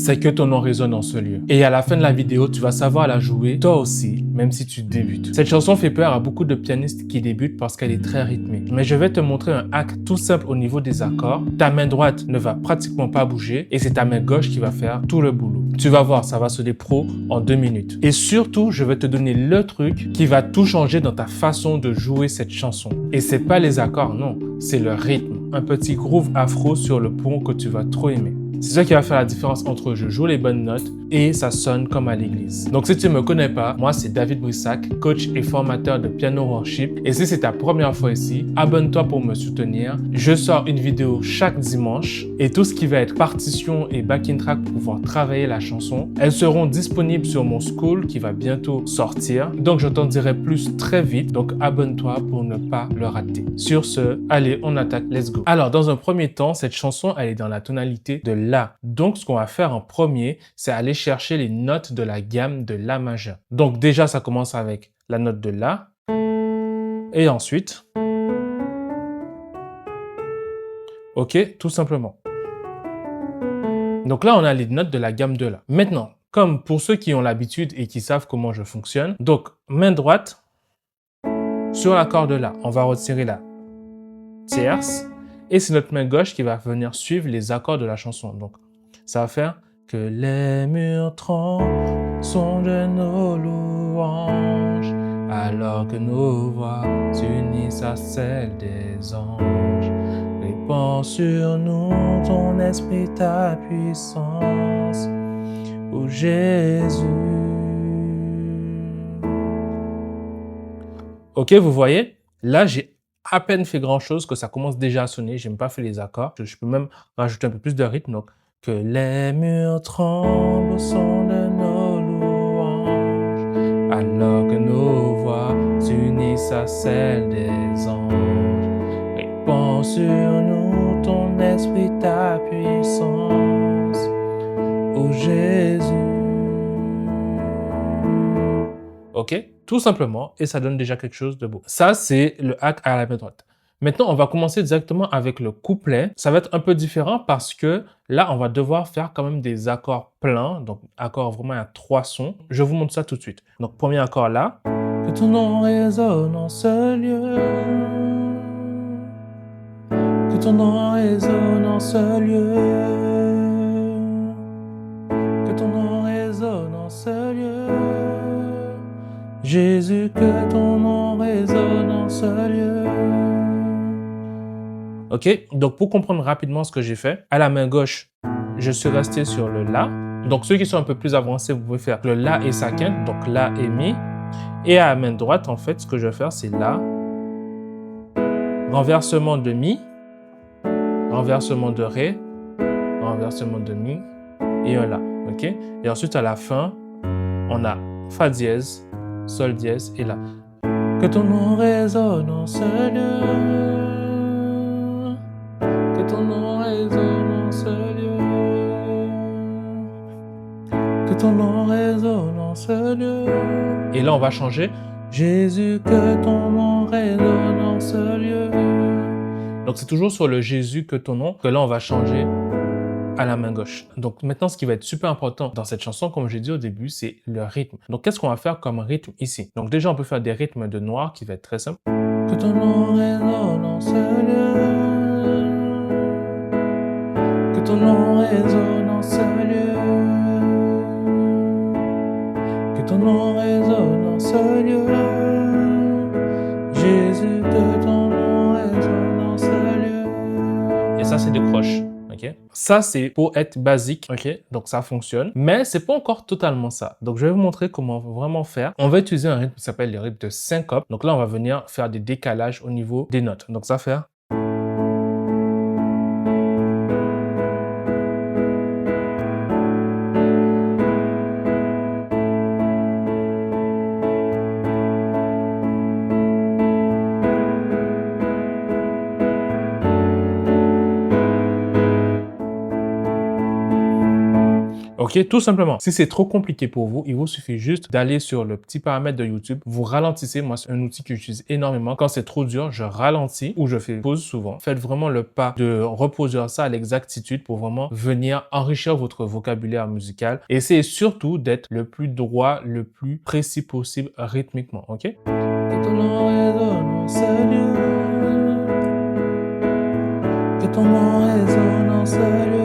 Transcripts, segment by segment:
c'est que ton nom résonne en ce lieu. Et à la fin de la vidéo, tu vas savoir la jouer toi aussi, même si tu débutes. Cette chanson fait peur à beaucoup de pianistes qui débutent parce qu'elle est très rythmée. Mais je vais te montrer un hack tout simple au niveau des accords. Ta main droite ne va pratiquement pas bouger et c'est ta main gauche qui va faire tout le boulot. Tu vas voir, ça va sonner pro en 2 minutes. Et surtout, je vais te donner le truc qui va tout changer dans ta façon de jouer cette chanson. Et c'est pas les accords, non, c'est le rythme. Un petit groove afro sur le pont que tu vas trop aimer. C'est ça qui va faire la différence entre je joue les bonnes notes et ça sonne comme à l'église. Donc si tu ne me connais pas, moi c'est David Brissac, coach et formateur de piano worship. Et si c'est ta première fois ici, abonne-toi pour me soutenir. Je sors une vidéo chaque dimanche et tout ce qui va être partition et backing track pour pouvoir travailler la chanson, elles seront disponibles sur mon school qui va bientôt sortir. Donc je t'en dirai plus très vite, donc abonne-toi pour ne pas le rater. Sur ce, allez, on attaque, let's go. Alors dans un premier temps, cette chanson elle est dans la tonalité de La. Donc, ce qu'on va faire en premier, c'est aller chercher les notes de la gamme de La majeur. Donc, déjà, ça commence avec la note de La. Et ensuite, OK, tout simplement. Donc là, on a les notes de la gamme de La. Maintenant, comme pour ceux qui ont l'habitude et qui savent comment je fonctionne, donc, main droite sur l'accord de La. On va retirer la tierce. Et c'est notre main gauche qui va venir suivre les accords de la chanson. Donc, ça va faire que les murs tremblent, sont de nos louanges, alors que nos voix s'unissent à celles des anges. Répands sur nous ton esprit, ta puissance, ô Jésus. Ok, vous voyez? Là, j'ai à peine fait grand chose que ça commence déjà à sonner. J'ai même pas fait les accords. Je peux même rajouter un peu plus de rythme. Donc, que les murs tremblent au son de nos louanges, alors que nos voix s'unissent à celles des anges. Répands sur nous ton esprit, ta puissance, ô Jésus. Ok? Tout simplement, et ça donne déjà quelque chose de beau. Ça, c'est le hack à la main droite. Maintenant, on va commencer directement avec le couplet. Ça va être un peu différent parce que là, on va devoir faire quand même des accords pleins, donc accords vraiment à 3 sons. Je vous montre ça tout de suite. Donc, premier accord là. Que ton nom résonne en ce lieu. Que ton nom résonne en ce lieu. Que ton nom résonne en ce lieu. Jésus, que ton nom résonne en ce lieu. Ok, donc pour comprendre rapidement ce que j'ai fait, à la main gauche, je suis resté sur le La. Donc ceux qui sont un peu plus avancés, vous pouvez faire le La et sa quinte, donc La et Mi. Et à la main droite, en fait, ce que je vais faire, c'est La, renversement de Mi, renversement de Ré, renversement de Mi et un La. Ok, et ensuite à la fin, on a Fa dièse, Sol dièse et La. Que ton nom résonne en ce lieu. Que ton nom résonne en ce lieu. Que ton nom résonne en ce lieu. Et là, on va changer. Jésus, que ton nom résonne en ce lieu. Donc, c'est toujours sur le Jésus, que ton nom, que là, on va changer à la main gauche. Donc maintenant, ce qui va être super important dans cette chanson, comme j'ai dit au début, c'est le rythme. Donc qu'est-ce qu'on va faire comme rythme ici? Donc déjà, on peut faire des rythmes de noir qui va être très simple. Que ton nom résonne en ce lieu. Que ton nom résonne en ce lieu. Que ton nom résonne en ce lieu. Jésus, que ton nom résonne en ce lieu. Et ça, c'est des croches. Okay. Ça, c'est pour être basique, ok? Donc ça fonctionne, mais c'est pas encore totalement ça. Donc je vais vous montrer comment vraiment faire. On va utiliser un rythme qui s'appelle le rythme de syncope. Donc là, on va venir faire des décalages au niveau des notes. Donc ça va faire. Ok, Ok, tout simplement. Si c'est trop compliqué pour vous, il vous suffit juste d'aller sur le petit paramètre de YouTube. Vous ralentissez. Moi, c'est un outil que j'utilise énormément. Quand c'est trop dur, je ralentis ou je fais pause souvent. Faites vraiment le pas de reproduire ça à l'exactitude pour vraiment venir enrichir votre vocabulaire musical. Et essayez surtout d'être le plus droit, le plus précis possible rythmiquement. Ok? Que ton nom résonne en ce lieu. Que ton nom résonne en ce lieu.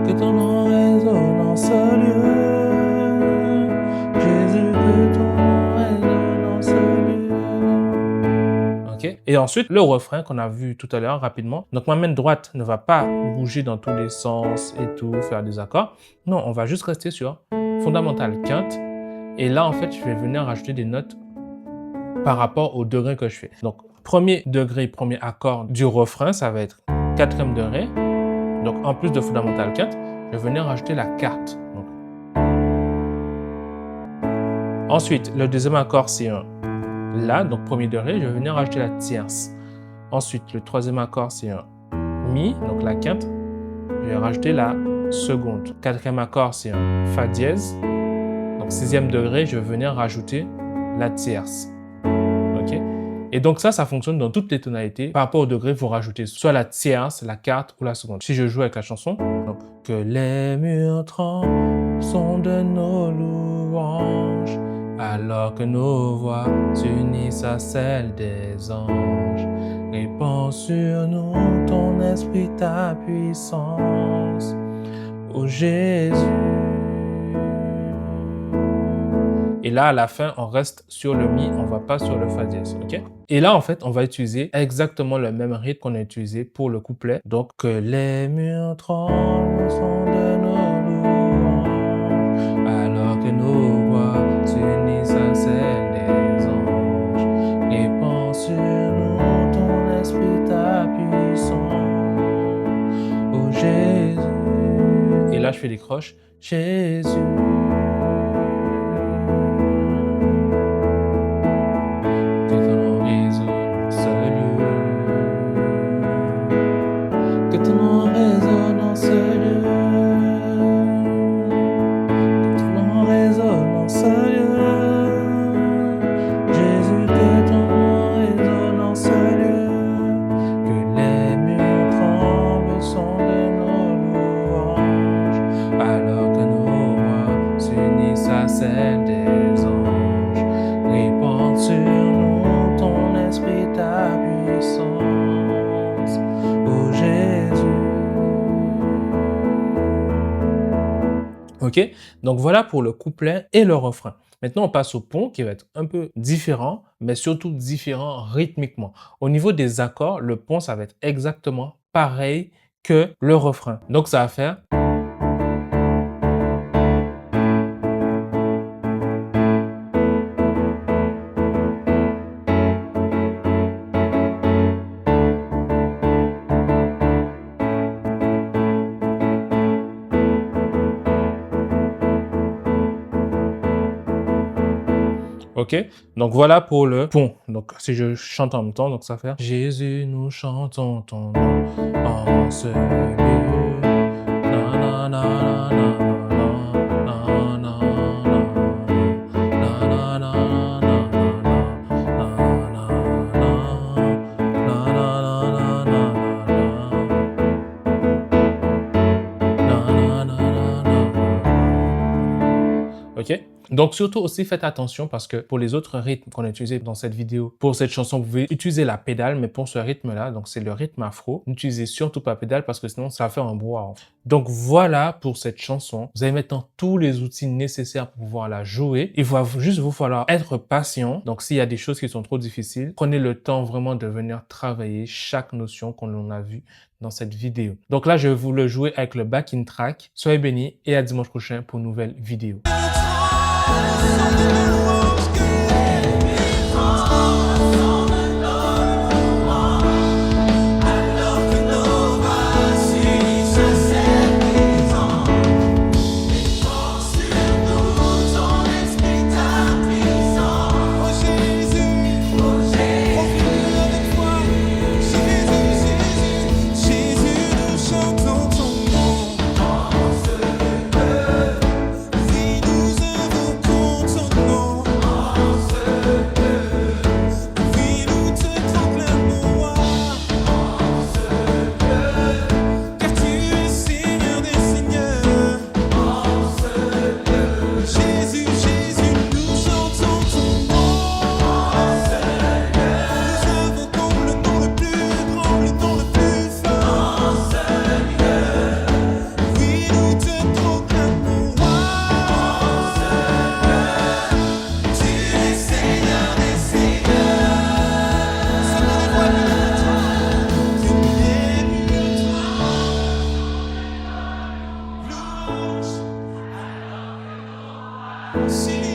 Que ton nom résonne en ce lieu. Jésus, que ton nom résonne en ce lieu. Ok? Et ensuite, le refrain qu'on a vu tout à l'heure rapidement. Donc, ma main droite ne va pas bouger dans tous les sens et tout, faire des accords. Non, on va juste rester sur fondamental quinte. Et là, en fait, je vais venir rajouter des notes par rapport au degré que je fais. Donc, premier degré, premier accord du refrain, ça va être quatrième degré. Donc, en plus de fondamental quinte, je vais venir rajouter la quarte. Donc. Ensuite, le deuxième accord, c'est un La, donc premier degré, je vais venir rajouter la tierce. Ensuite, le troisième accord, c'est un Mi, donc la quinte. Je vais rajouter la seconde. Quatrième accord, c'est un Fa dièse. Donc, sixième degré, je vais venir rajouter la tierce. OK? Et donc, ça fonctionne dans toutes les tonalités. Par rapport au degré, vous rajoutez soit la tierce, la quarte ou la seconde. Si je joue avec la chanson, donc, que les murs tremblent sont de nos louanges, alors que nos voix s'unissent à celles des anges. Répands sur nous ton esprit, ta puissance, ô Jésus. Et là, à la fin, on reste sur le Mi, on ne va pas sur le Fa dièse, ok? Et là, en fait, on va utiliser exactement le même rythme qu'on a utilisé pour le couplet. Donc, que les murs tremblent sont de nos louanges, alors que nos voix s'unissent à celles des anges. Répands sur nous ton esprit, ta puissance, ô Jésus. Et là, je fais des croches. Jésus. Que ton nom résonne en ce lieu. Que ton nom résonne en ce lieu. Jésus, que ton nom résonne en ce lieu. Que les murs tremblent sont de nos louanges, alors que nos voix s'unissent à celles des anges. Répands sur nous ton esprit, ta puissance, ô Jésus. Ok, donc voilà pour le couplet et le refrain. Maintenant, on passe au pont qui va être un peu différent, mais surtout différent rythmiquement. Au niveau des accords, le pont, ça va être exactement pareil que le refrain. Donc, ça va faire... Ok, donc voilà pour le pont. Donc si je chante en même temps, donc ça va faire Jésus, nous chantons ton nom en ce lieu. Na, na, na, na, na, na, na, na, na, na, na. Ok, donc surtout aussi faites attention parce que pour les autres rythmes qu'on a utilisés dans cette vidéo, pour cette chanson, vous pouvez utiliser la pédale, mais pour ce rythme-là, donc c'est le rythme afro, n'utilisez surtout pas pédale parce que sinon ça va faire un brouhaha. Donc voilà pour cette chanson. Vous avez maintenant tous les outils nécessaires pour pouvoir la jouer. Il va juste vous falloir être patient. Donc s'il y a des choses qui sont trop difficiles, prenez le temps vraiment de venir travailler chaque notion qu'on a vue dans cette vidéo. Donc là, je vais vous le jouer avec le backing track. Soyez bénis et à dimanche prochain pour une nouvelle vidéo. See